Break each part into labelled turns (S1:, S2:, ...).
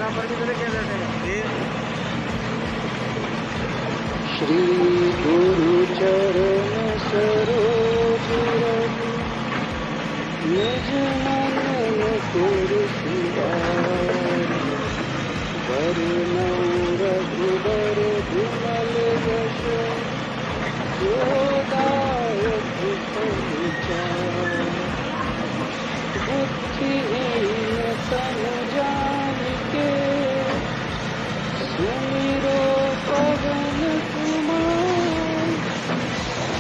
S1: यहाँ पर भी क्या बैठे
S2: श्री गुरु चरण सरोज रघु निज मन वरुणौ रघुबर विमल यश जोदायक फलचार बुद्धिहीन तनु जानिके सुमिरो पवन कुमार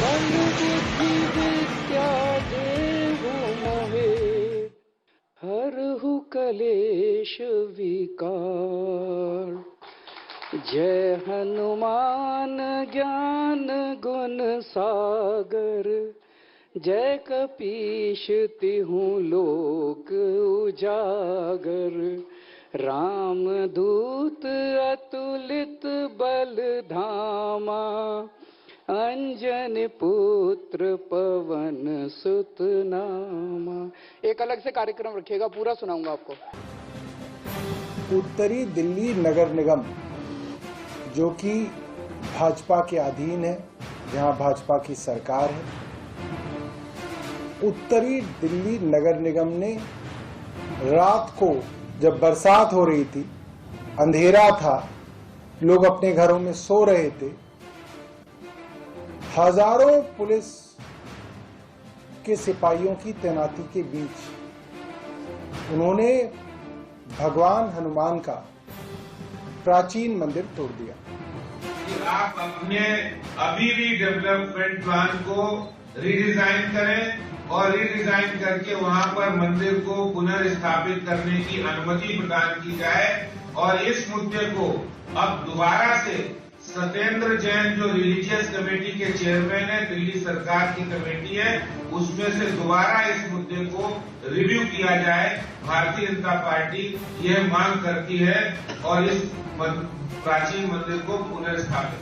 S2: बल बुद्धि विद्या देहु मोहे हरहु कलेश विकार। जय हनुमान ज्ञान गुण सागर जय कपीश तिहु लोक उजागर। राम दूत अतुलित बल धामा अंजन पुत्र पवन सुत नामा। एक अलग से कार्यक्रम रखिएगा, पूरा सुनाऊंगा आपको।
S3: उत्तरी दिल्ली नगर निगम जो कि भाजपा के अधीन है, जहां भाजपा की सरकार है, उत्तरी दिल्ली नगर निगम ने रात को जब बरसात हो रही थी, अंधेरा था, लोग अपने घरों में सो रहे थे, हजारों पुलिस के सिपाहियों की तैनाती के बीच उन्होंने भगवान हनुमान का प्राचीन मंदिर तोड़ दिया।
S4: आप अपने अभी भी डेवलपमेंट प्लान को रीडिजाइन करें और रीडिजाइन करके वहां पर मंदिर को पुनर्स्थापित करने की अनुमति प्रदान की जाए। और इस मुद्दे को अब दोबारा से सत्येंद्र जैन जो रिलीजियस कमेटी के चेयरमैन है, दिल्ली सरकार की कमेटी है, उसमें से दोबारा इस मुद्दे को रिव्यू किया जाए। भारतीय जनता पार्टी यह मांग करती है और इस प्राचीन मंदिर को पुनर्स्थापित